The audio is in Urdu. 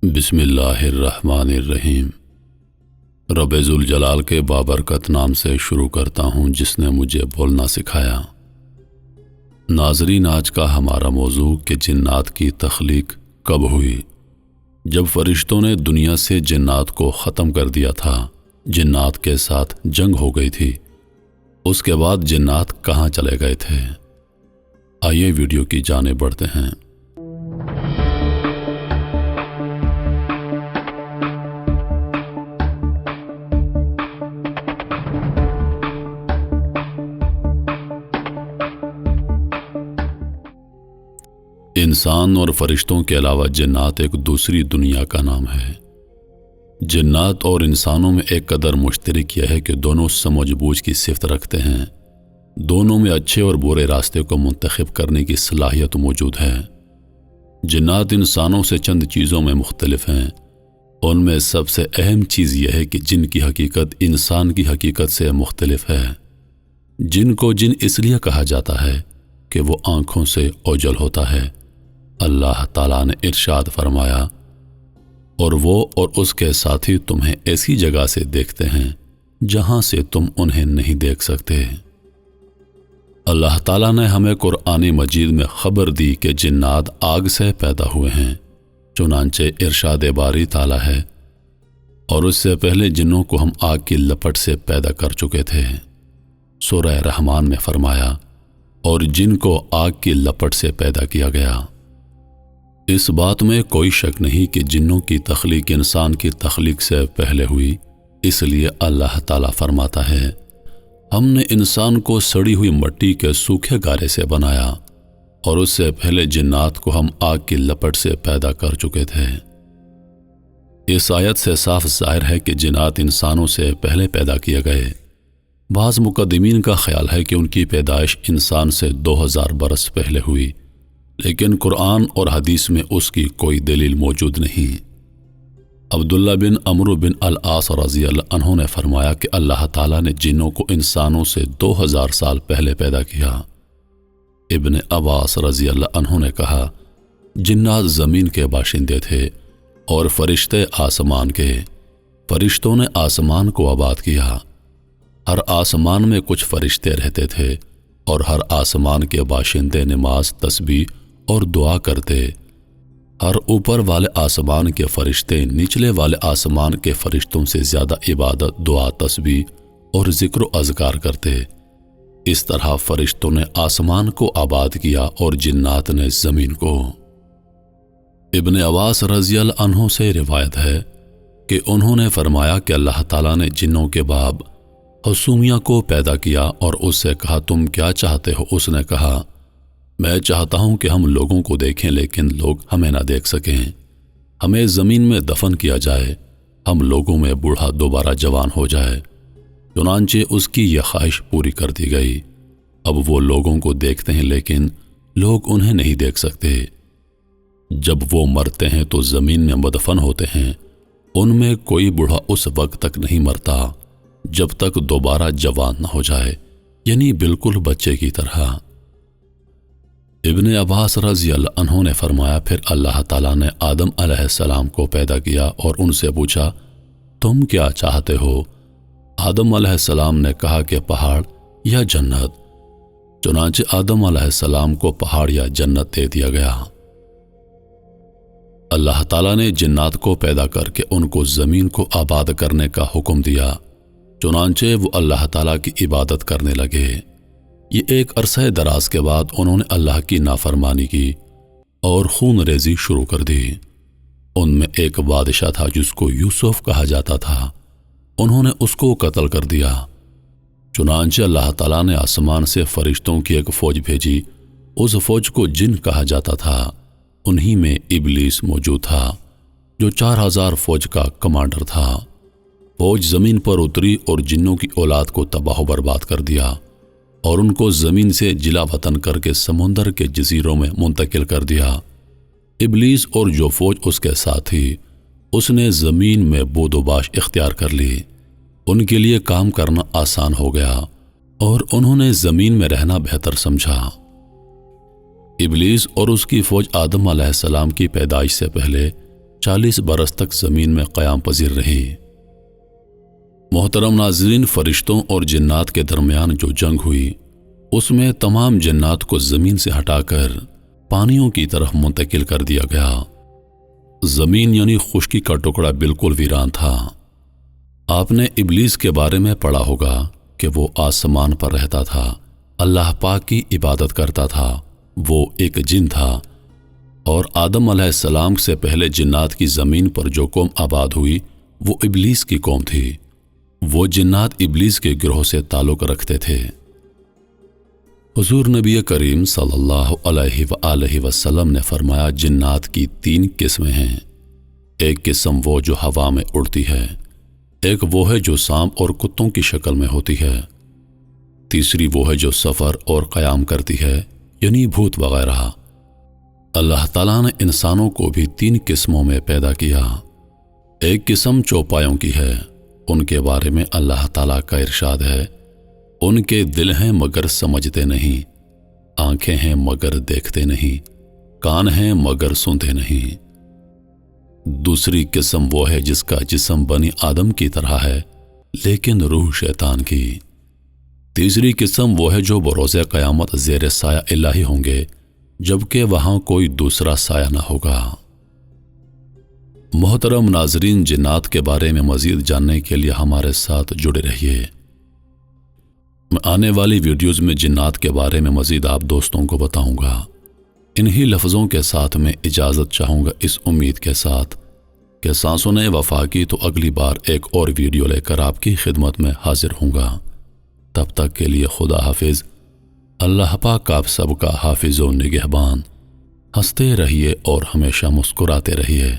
بسم اللہ الرحمن الرحیم۔ رب ذوالجلال کے بابرکت نام سے شروع کرتا ہوں جس نے مجھے بولنا سکھایا۔ ناظرین، آج کا ہمارا موضوع کہ جنات کی تخلیق کب ہوئی۔ جب فرشتوں نے دنیا سے جنات کو ختم کر دیا تھا، جنات کے ساتھ جنگ ہو گئی تھی، اس کے بعد جنات کہاں چلے گئے تھے؟ آئیے ویڈیو کی جانب بڑھتے ہیں۔ انسان اور فرشتوں کے علاوہ جنات ایک دوسری دنیا کا نام ہے۔ جنات اور انسانوں میں ایک قدر مشترک یہ ہے کہ دونوں سمجھ بوجھ کی صفت رکھتے ہیں، دونوں میں اچھے اور برے راستے کو منتخب کرنے کی صلاحیت موجود ہے۔ جنات انسانوں سے چند چیزوں میں مختلف ہیں۔ ان میں سب سے اہم چیز یہ ہے کہ جن کی حقیقت انسان کی حقیقت سے مختلف ہے۔ جن کو جن اس لیے کہا جاتا ہے کہ وہ آنکھوں سے اوجل ہوتا ہے۔ اللہ تعالیٰ نے ارشاد فرمایا، اور وہ اور اس کے ساتھی تمہیں ایسی جگہ سے دیکھتے ہیں جہاں سے تم انہیں نہیں دیکھ سکتے۔ اللہ تعالیٰ نے ہمیں قرآن مجید میں خبر دی کہ جنات آگ سے پیدا ہوئے ہیں، چنانچہ ارشاد باری تعالیٰ ہے، اور اس سے پہلے جنوں کو ہم آگ کی لپٹ سے پیدا کر چکے تھے۔ سورہ رحمان میں فرمایا، اور جن کو آگ کی لپٹ سے پیدا کیا گیا۔ اس بات میں کوئی شک نہیں کہ جنوں کی تخلیق انسان کی تخلیق سے پہلے ہوئی، اس لیے اللہ تعالیٰ فرماتا ہے، ہم نے انسان کو سڑی ہوئی مٹی کے سوکھے گارے سے بنایا، اور اس سے پہلے جنات کو ہم آگ کی لپٹ سے پیدا کر چکے تھے۔ اس آیت سے صاف ظاہر ہے کہ جنات انسانوں سے پہلے پیدا کیے گئے۔ بعض مقدمین کا خیال ہے کہ ان کی پیدائش انسان سے 2000 برس پہلے ہوئی، لیکن قرآن اور حدیث میں اس کی کوئی دلیل موجود نہیں۔ عبداللہ بن عمرو بن العاص رضی اللہ عنہ نے فرمایا کہ اللہ تعالیٰ نے جنوں کو انسانوں سے 2000 سال پہلے پیدا کیا۔ ابن عباس رضی اللہ عنہ نے کہا، جنات زمین کے باشندے تھے اور فرشتے آسمان کے۔ فرشتوں نے آسمان کو آباد کیا۔ ہر آسمان میں کچھ فرشتے رہتے تھے، اور ہر آسمان کے باشندے نماز، تسبیح اور دعا کرتے۔ ہر اوپر والے آسمان کے فرشتے نچلے والے آسمان کے فرشتوں سے زیادہ عبادت، دعا، تسبیح اور ذکر و اذکار کرتے۔ اس طرح فرشتوں نے آسمان کو آباد کیا اور جنات نے زمین کو۔ ابن عباس رضی اللہ عنہ سے روایت ہے کہ انہوں نے فرمایا کہ اللہ تعالیٰ نے جنوں کے باب حسومیہ کو پیدا کیا اور اس سے کہا، تم کیا چاہتے ہو؟ اس نے کہا، میں چاہتا ہوں کہ ہم لوگوں کو دیکھیں لیکن لوگ ہمیں نہ دیکھ سکیں۔ ہمیں زمین میں دفن کیا جائے، ہم لوگوں میں بوڑھا دوبارہ جوان ہو جائے۔ چنانچہ اس کی یہ خواہش پوری کر دی گئی۔ اب وہ لوگوں کو دیکھتے ہیں لیکن لوگ انہیں نہیں دیکھ سکتے۔ جب وہ مرتے ہیں تو زمین میں مدفن ہوتے ہیں۔ ان میں کوئی بوڑھا اس وقت تک نہیں مرتا جب تک دوبارہ جوان نہ ہو جائے، یعنی بالکل بچے کی طرح۔ ابن عباس رضی اللہ عنہ نے فرمایا، پھر اللہ تعالیٰ نے آدم علیہ السلام کو پیدا کیا اور ان سے پوچھا، تم کیا چاہتے ہو؟ آدم علیہ السلام نے کہا کہ پہاڑ یا جنت۔ چنانچہ آدم علیہ السلام کو پہاڑ یا جنت دے دیا گیا۔ اللہ تعالیٰ نے جنات کو پیدا کر کے ان کو زمین کو آباد کرنے کا حکم دیا، چنانچہ وہ اللہ تعالیٰ کی عبادت کرنے لگے۔ یہ ایک عرصہ دراز کے بعد انہوں نے اللہ کی نافرمانی کی اور خون ریزی شروع کر دی۔ ان میں ایک بادشاہ تھا جس کو یوسف کہا جاتا تھا، انہوں نے اس کو قتل کر دیا۔ چنانچہ اللہ تعالیٰ نے آسمان سے فرشتوں کی ایک فوج بھیجی۔ اس فوج کو جن کہا جاتا تھا۔ انہی میں ابلیس موجود تھا جو 4000 فوج کا کمانڈر تھا۔ فوج زمین پر اتری اور جنوں کی اولاد کو تباہ و برباد کر دیا، اور ان کو زمین سے جلا وطن کر کے سمندر کے جزیروں میں منتقل کر دیا۔ ابلیس اور جو فوج اس کے ساتھ تھی، اس نے زمین میں بود و باش اختیار کر لی۔ ان کے لیے کام کرنا آسان ہو گیا اور انہوں نے زمین میں رہنا بہتر سمجھا۔ ابلیس اور اس کی فوج آدم علیہ السلام کی پیدائش سے پہلے 40 برس تک زمین میں قیام پذیر رہی۔ محترم ناظرین، فرشتوں اور جنات کے درمیان جو جنگ ہوئی اس میں تمام جنات کو زمین سے ہٹا کر پانیوں کی طرف منتقل کر دیا گیا۔ زمین یعنی خشکی کا ٹکڑا بالکل ویران تھا۔ آپ نے ابلیس کے بارے میں پڑھا ہوگا کہ وہ آسمان پر رہتا تھا، اللہ پاک کی عبادت کرتا تھا۔ وہ ایک جن تھا اور آدم علیہ السلام سے پہلے جنات کی زمین پر جو قوم آباد ہوئی وہ ابلیس کی قوم تھی۔ وہ جنات ابلیس کے گروہ سے تعلق رکھتے تھے۔ حضور نبی کریم صلی اللہ علیہ وآلہ وسلم نے فرمایا، جنات کی 3 قسمیں ہیں۔ ایک قسم وہ جو ہوا میں اڑتی ہے، ایک وہ ہے جو سانپ اور کتوں کی شکل میں ہوتی ہے، تیسری وہ ہے جو سفر اور قیام کرتی ہے یعنی بھوت وغیرہ۔ اللہ تعالیٰ نے انسانوں کو بھی 3 قسموں میں پیدا کیا۔ ایک قسم چوپایوں کی ہے، ان کے بارے میں اللہ تعالیٰ کا ارشاد ہے، ان کے دل ہیں مگر سمجھتے نہیں، آنکھیں ہیں مگر دیکھتے نہیں، کان ہیں مگر سنتے نہیں۔ دوسری قسم وہ ہے جس کا جسم بنی آدم کی طرح ہے لیکن روح شیطان کی۔ تیسری قسم وہ ہے جو بروز قیامت زیر سایہ الہی ہوں گے جبکہ وہاں کوئی دوسرا سایہ نہ ہوگا۔ محترم ناظرین، جنات کے بارے میں مزید جاننے کے لیے ہمارے ساتھ جڑے رہیے۔ میں آنے والی ویڈیوز میں جنات کے بارے میں مزید آپ دوستوں کو بتاؤں گا۔ انہی لفظوں کے ساتھ میں اجازت چاہوں گا، اس امید کے ساتھ کہ سانسوں نے وفا کی تو اگلی بار ایک اور ویڈیو لے کر آپ کی خدمت میں حاضر ہوں گا۔ تب تک کے لیے خدا حافظ۔ اللہ پاک آپ سب کا حافظ و نگہبان۔ ہنستے رہیے اور ہمیشہ مسکراتے رہیے۔